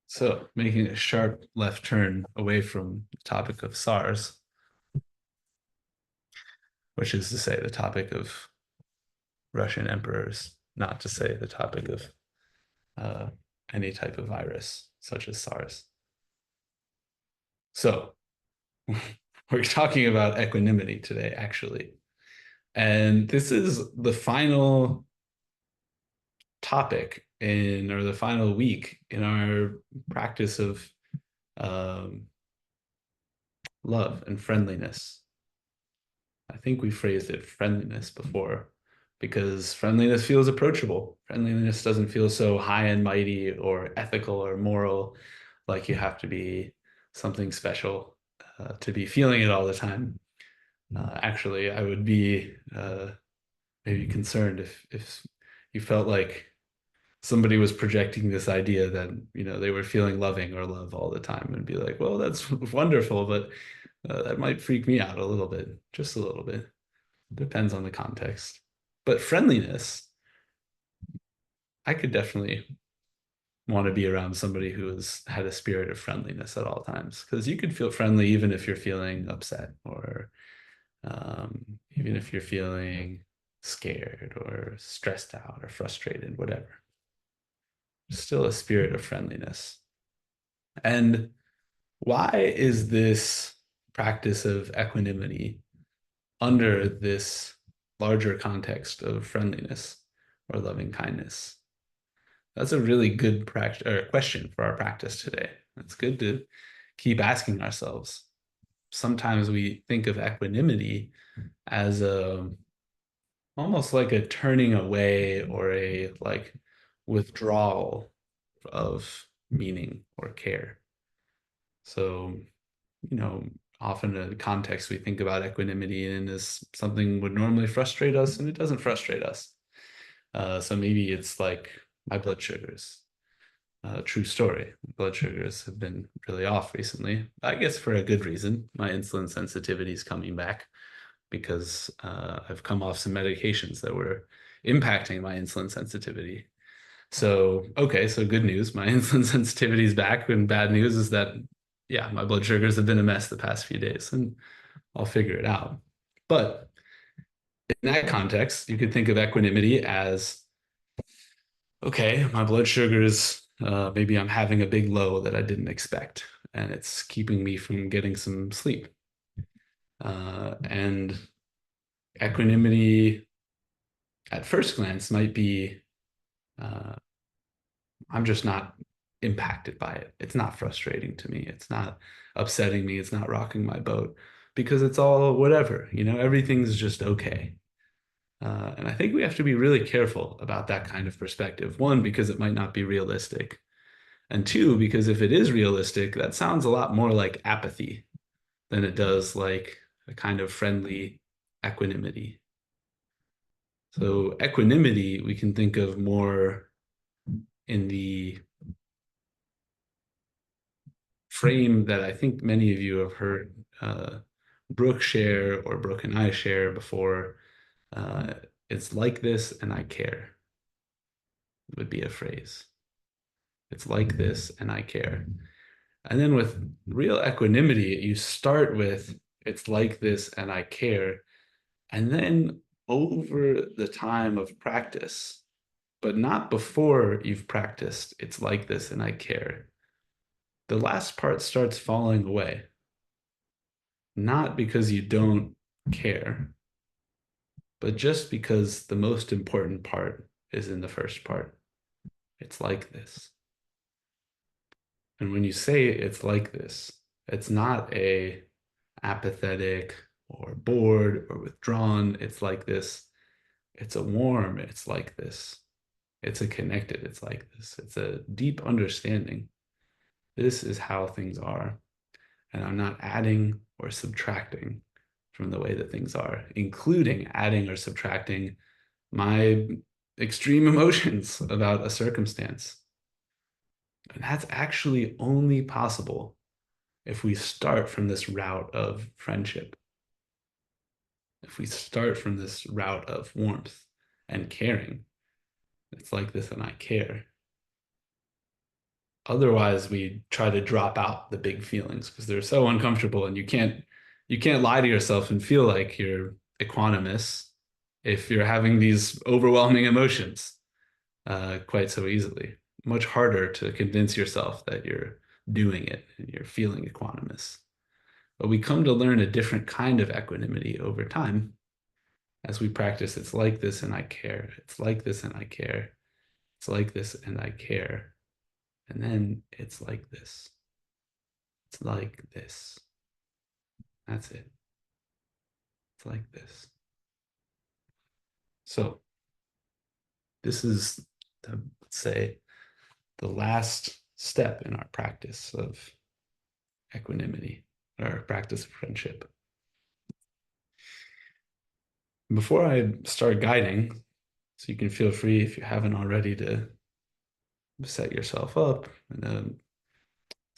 So, making a sharp left turn away from the topic of SARS, which is to say the topic of Russian emperors, not to say the topic of uh, any type of virus, such as SARS. So, we're talking about equanimity today, actually. And this is the final topic or the final week in our practice of um, love and friendliness. I think we phrased it friendliness before because friendliness feels approachable. Friendliness doesn't feel so high and mighty or ethical or moral, like you have to be something special to be feeling it all the time. Actually, I would be maybe concerned if you felt like somebody was projecting this idea that they were feeling loving or love all the time and be like, well, that's wonderful, but that might freak me out a little bit, just a little bit. Depends on the context. But friendliness, I could definitely want to be around somebody who has had a spirit of friendliness at all times, because you could feel friendly even if you're feeling upset or even if you're feeling scared or stressed out or frustrated, whatever. Still a spirit of friendliness. And why is this practice of equanimity under this larger context of friendliness or loving kindness? That's a really good practice or question for our practice today. It's good to keep asking ourselves. Sometimes we think of equanimity as a almost like a turning away or a like withdrawal of meaning or care. So, you know, often a context we think about equanimity in is something would normally frustrate us and it doesn't frustrate us. So maybe it's like my blood sugars. True story. Blood sugars have been really off recently. I guess for a good reason. My insulin sensitivity is coming back because I've come off some medications that were impacting my insulin sensitivity. So, okay, so good news. My insulin sensitivity is back, and bad news is that, yeah, my blood sugars have been a mess the past few days, and I'll figure it out. But in that context, you could think of equanimity as, okay, my blood sugars, maybe I'm having a big low that I didn't expect, and it's keeping me from getting some sleep. And equanimity at first glance might be, uh, I'm just not impacted by it. It's not frustrating to me. It's not upsetting me. It's not rocking my boat because it's all whatever, everything's just okay. And I think we have to be really careful about that kind of perspective. One, because it might not be realistic. And two, because if it is realistic, that sounds a lot more like apathy than it does like a kind of friendly equanimity. So equanimity, we can think of more in the frame that I think many of you have heard Brooke share or Brooke and I share before. Uh, it's like this and I care would be a phrase. It's like this and I care. And then with real equanimity, you start with it's like this and I care. And then over the time of practice, but not before you've practiced, it's like this and I care. The last part starts falling away, not because you don't care, but just because the most important part is in the first part. It's like this. And when you say it's like this, it's not a apathetic or bored or withdrawn. It's like this. It's a warm, it's like this. It's a connected, it's like this. It's a deep understanding. This is how things are. And I'm not adding or subtracting from the way that things are, including adding or subtracting my extreme emotions about a circumstance. And that's actually only possible if we start from this route of friendship, if we start from this route of warmth and caring. It's like this and I care. Otherwise, we try to drop out the big feelings because they're so uncomfortable, and you can't lie to yourself and feel like you're equanimous if you're having these overwhelming emotions quite so easily. Much harder to convince yourself that you're doing it and you're feeling equanimous. But we come to learn a different kind of equanimity over time as we practice. It's like this and I care. It's like this and I care. It's like this and I care. And then it's like this. It's like this. That's it. It's like this. So this is, let's say, the last step in our practice of equanimity, our practice of friendship. Before I start guiding, so you can feel free if you haven't already to set yourself up in a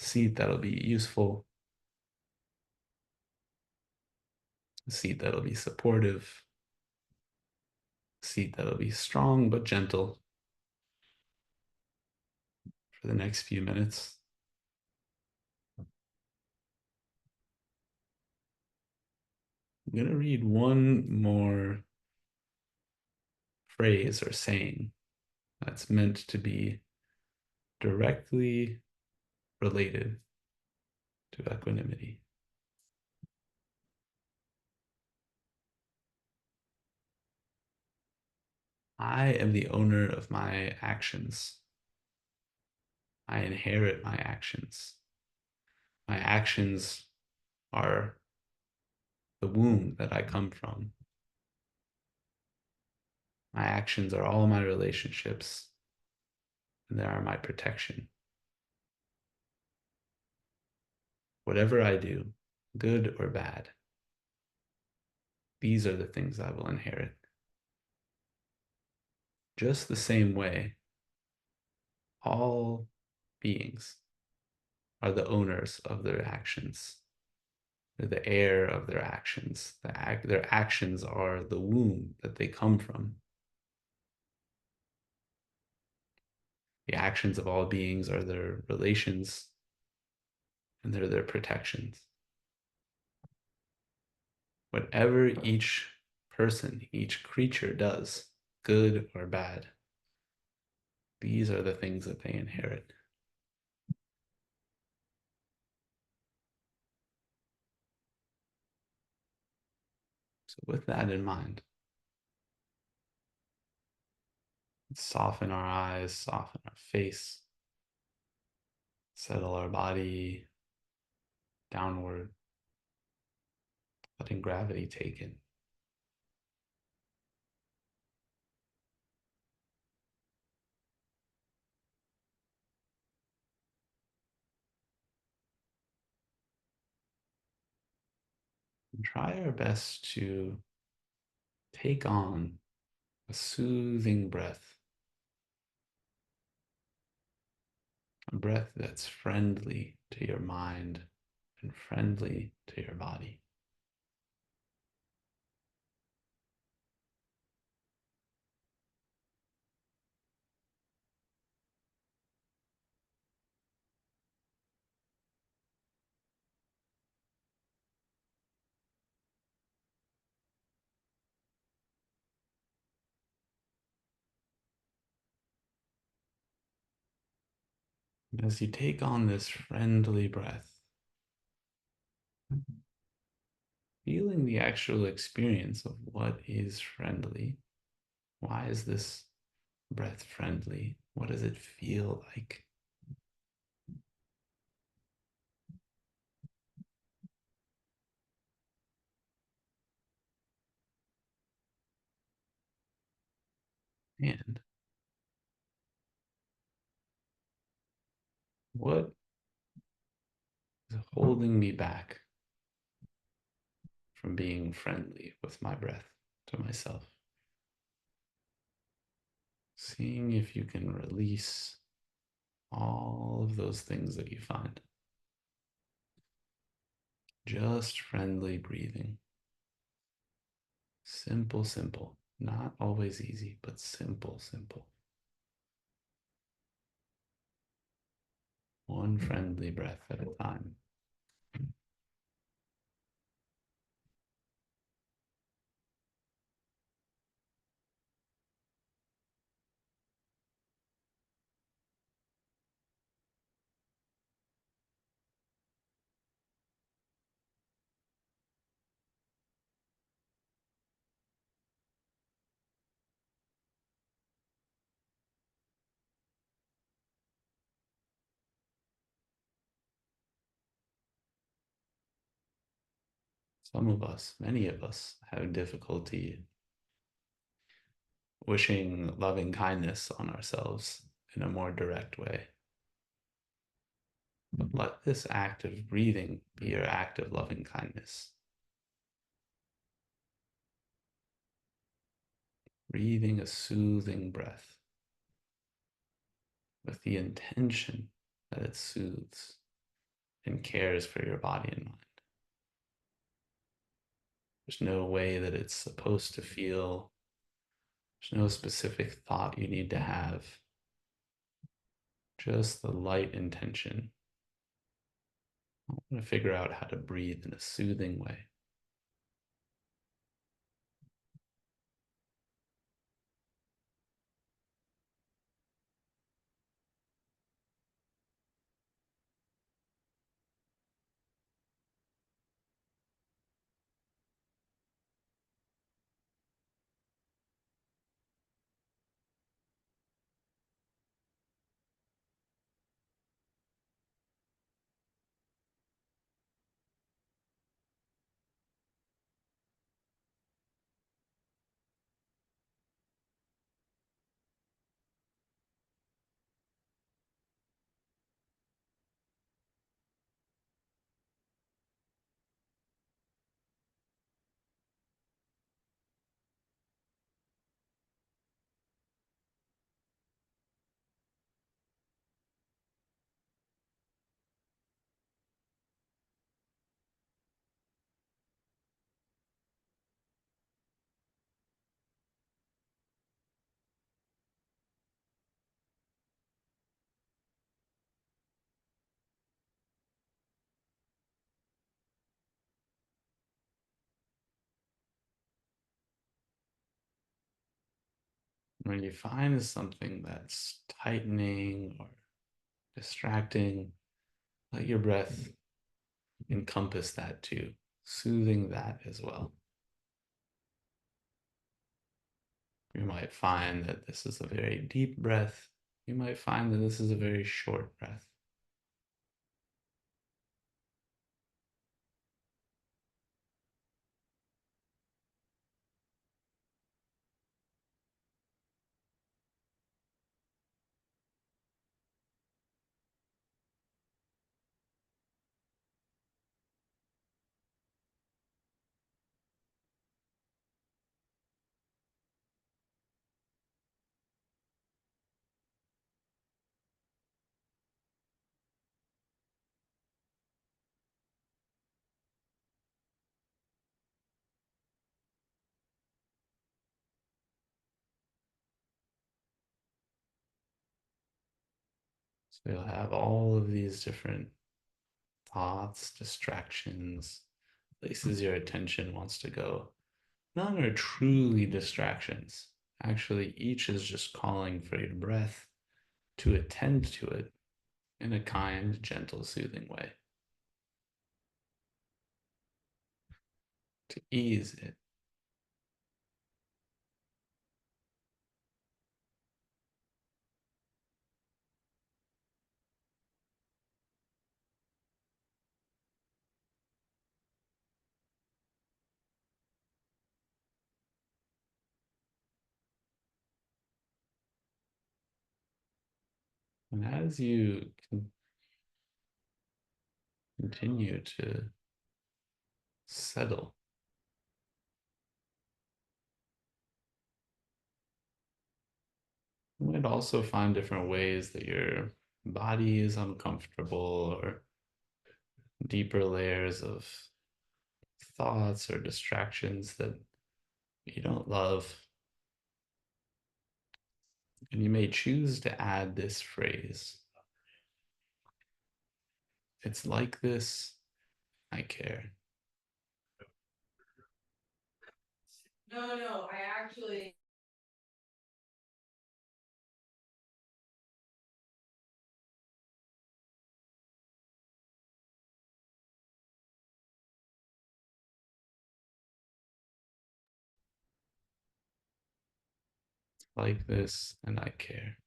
seat that'll be useful, a seat that'll be supportive, a seat that'll be strong but gentle for the next few minutes. I'm going to read one more phrase or saying that's meant to be directly related to equanimity. I am the owner of my actions. I inherit my actions. My actions are the womb that I come from. My actions are all my relationships, and they are my protection. Whatever I do, good or bad, these are the things I will inherit. Just the same way, all beings are the owners of their actions. They're the heir of their actions. Their actions are the womb that they come from. The actions of all beings are their relations, and they're their protections. Whatever each person, each creature does, good or bad, these are the things that they inherit. So, with that in mind, let's soften our eyes, soften our face, settle our body downward, letting gravity take it. And try our best to take on a soothing breath, a breath that's friendly to your mind and friendly to your body. And as you take on this friendly breath, feeling the actual experience of what is friendly. Why is this breath friendly? What does it feel like? And what is holding me back from being friendly with my breath to myself? Seeing if you can release all of those things that you find. Just friendly breathing. Simple, simple. Not always easy, but simple, simple. friendly breath at a time. Some of us, many of us, have difficulty wishing loving kindness on ourselves in a more direct way. But let this act of breathing be your act of loving kindness. Breathing a soothing breath with the intention that it soothes and cares for your body and mind. There's no way that it's supposed to feel. There's no specific thought you need to have. Just the light intention. I want to figure out how to breathe in a soothing way. When you find something that's tightening or distracting, let your breath encompass that too, soothing that as well. You might find that this is a very deep breath. You might find that this is a very short breath. So you'll have all of these different thoughts, distractions, places your attention wants to go. None are truly distractions. Actually, each is just calling for your breath to attend to it in a kind, gentle, soothing way, to ease it. And as you continue to settle, you might also find different ways that your body is uncomfortable or deeper layers of thoughts or distractions that you don't love. And you may choose to add this phrase: It's like this. I care. No, no, I actually. Like this, and I care.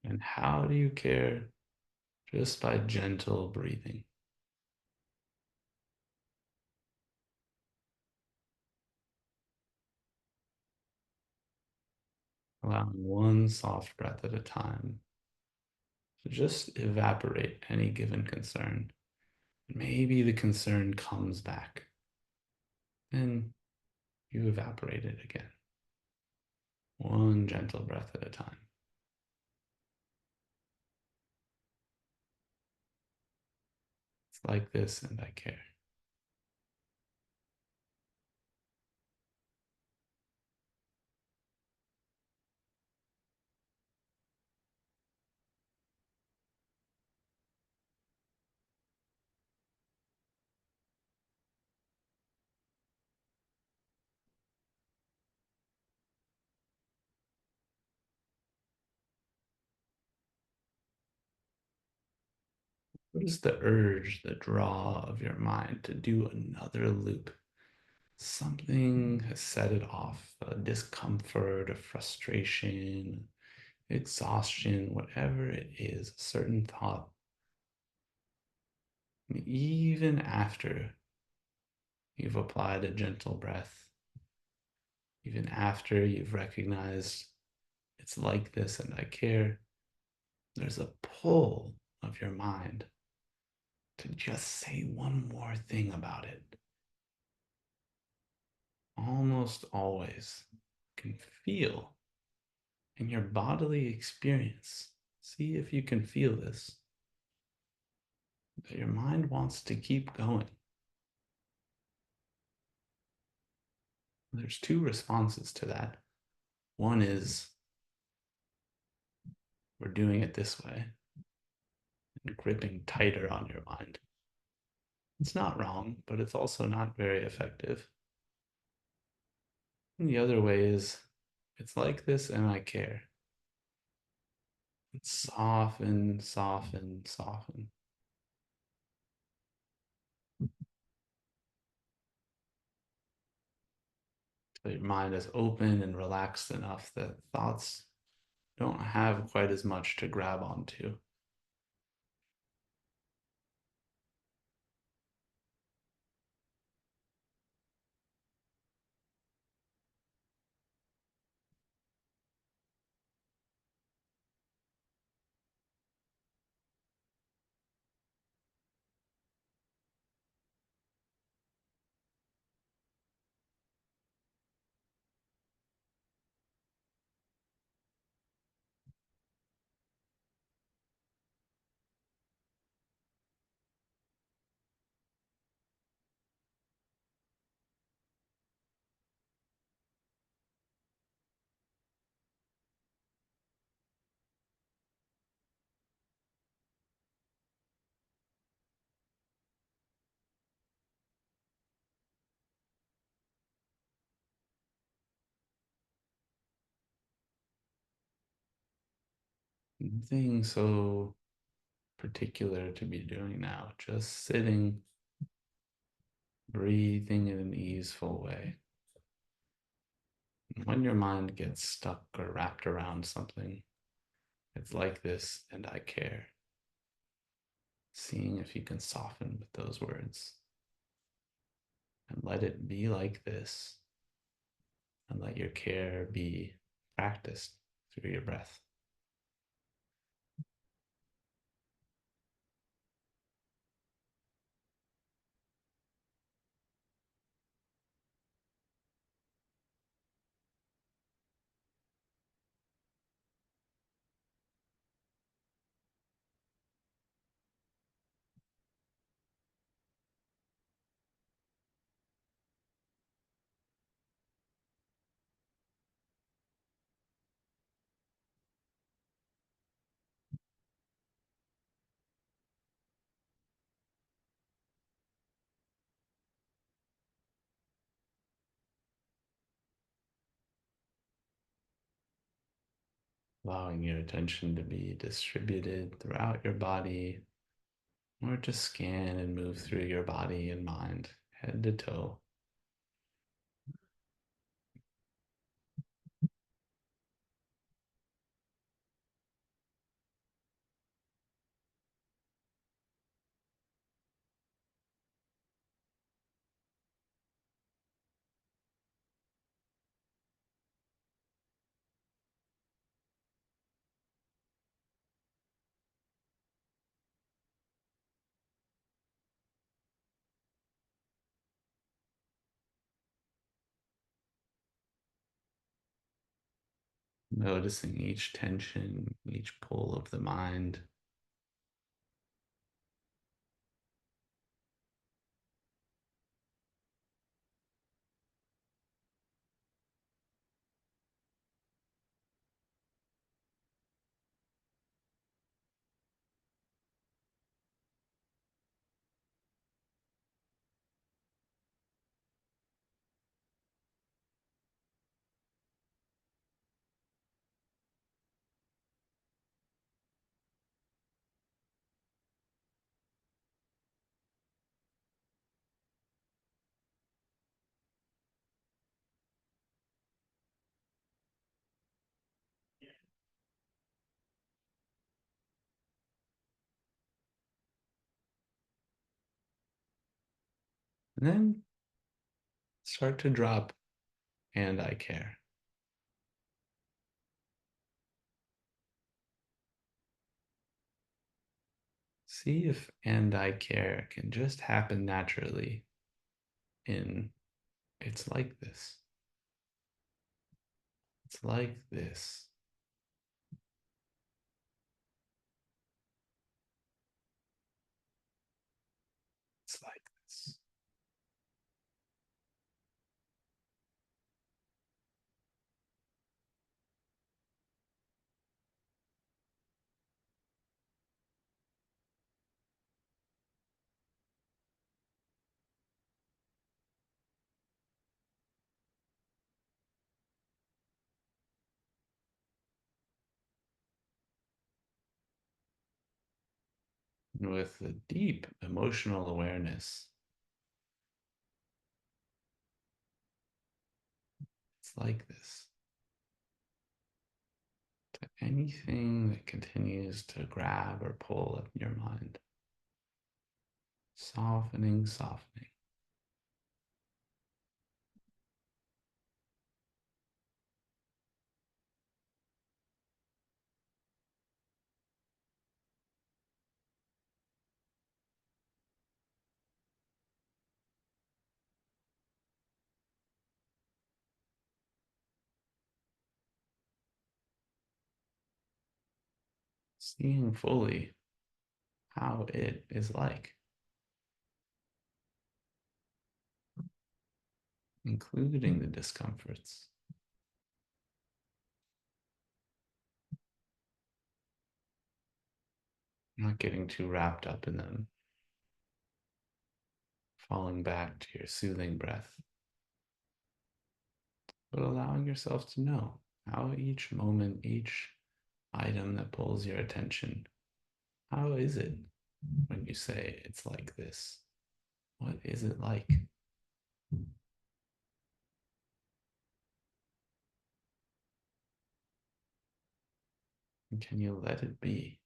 And how do you care? Just by gentle breathing. Allowing one soft breath at a time to just evaporate any given concern. Maybe the concern comes back, then you evaporate it again. One gentle breath at a time. It's like this, and I care. What is the urge, the draw of your mind to do another loop? Something has set it off, a discomfort, a frustration, exhaustion, whatever it is, a certain thought. Even after you've applied a gentle breath, even after you've recognized it's like this and I care, there's a pull of your mind to just say one more thing about it. Almost always can feel in your bodily experience. See if you can feel this. That your mind wants to keep going. There's two responses to that. One is we're doing it this way and gripping tighter on your mind. It's not wrong, but it's also not very effective. And the other way is it's like this and I care. It's soften, soften, soften. So your mind is open and relaxed enough that thoughts don't have quite as much to grab onto. Nothing so particular to be doing now, just sitting, breathing in an easeful way. And when your mind gets stuck or wrapped around something, it's like this, and I care. Seeing if you can soften with those words and let it be like this, and let your care be practiced through your breath. allowing your attention to be distributed throughout your body, or to scan and move through your body and mind, head to toe. Noticing each tension, each pull of the mind. And then start to drop and I care. See if and I care can just happen naturally in it's like this. It's like this. It's like this. And with a deep emotional awareness, it's like this. To anything that continues to grab or pull at your mind, softening, softening. Seeing fully how it is like, including the discomforts, not getting too wrapped up in them, falling back to your soothing breath, but allowing yourself to know how each moment, each item that pulls your attention, how is it when you say it's like this? What is it like? And can you let it be?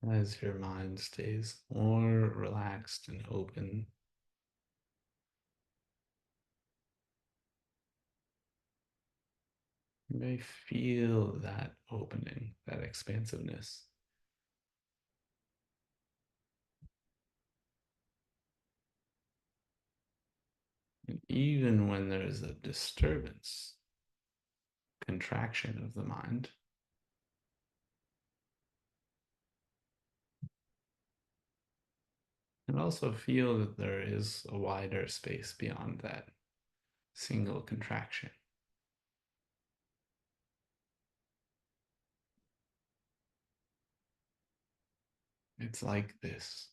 as your mind stays more relaxed and open. You may feel that opening, that expansiveness. And even when there's a disturbance, contraction of the mind, and also feel that there is a wider space beyond that single contraction. It's like this.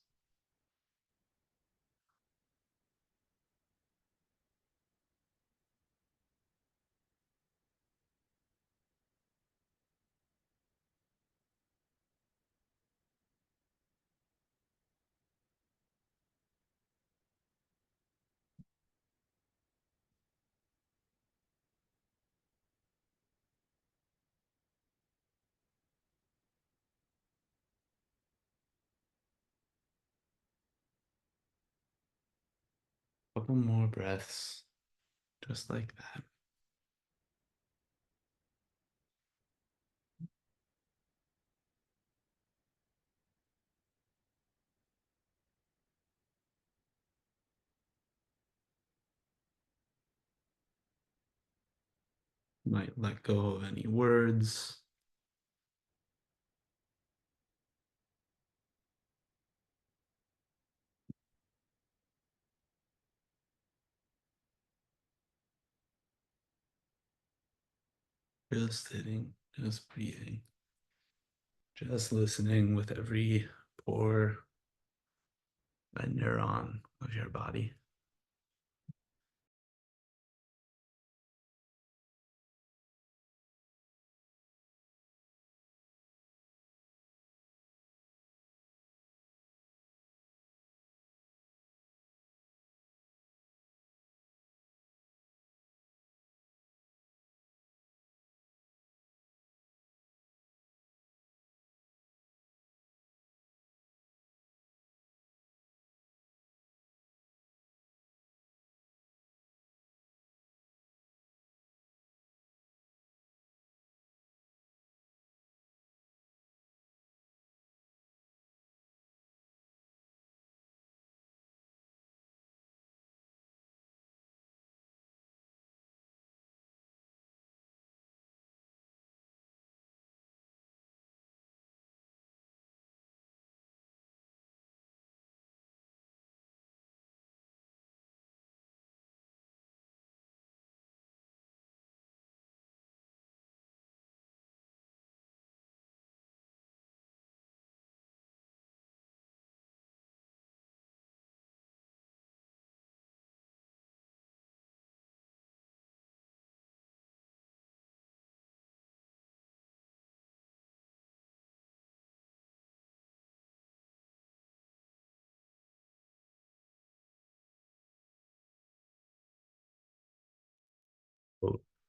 A couple more breaths, just like that. Might let go of any words. Just sitting, just breathing, just listening with every pore and neuron of your body.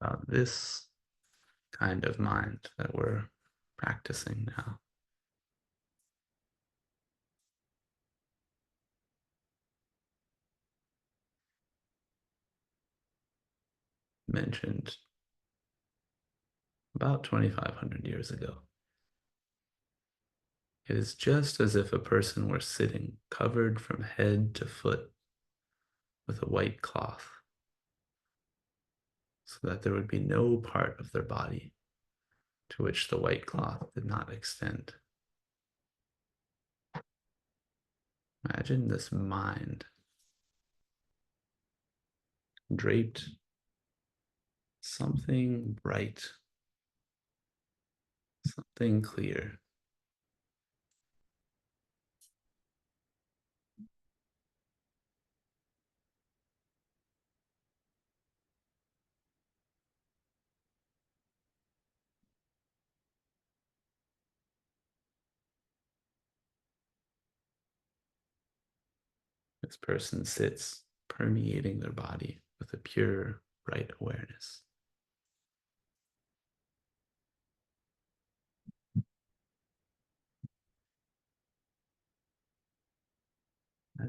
About this kind of mind that we're practicing now. Mentioned about 2,500 years ago. It is just as if a person were sitting covered from head to foot with a white cloth, so that there would be no part of their body to which the white cloth did not extend. Imagine this mind draped something bright, something clear. This person sits permeating their body with a pure, bright awareness.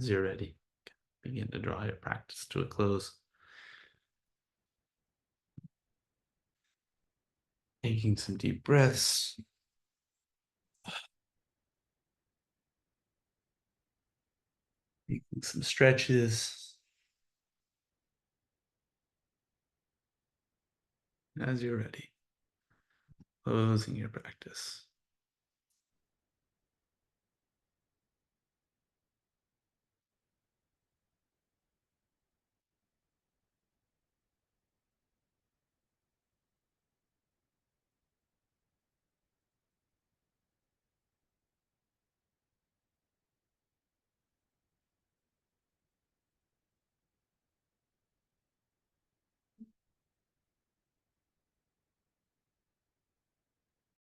As you're ready, begin to draw your practice to a close. Taking some deep breaths. Making some stretches. As you're ready, closing your practice.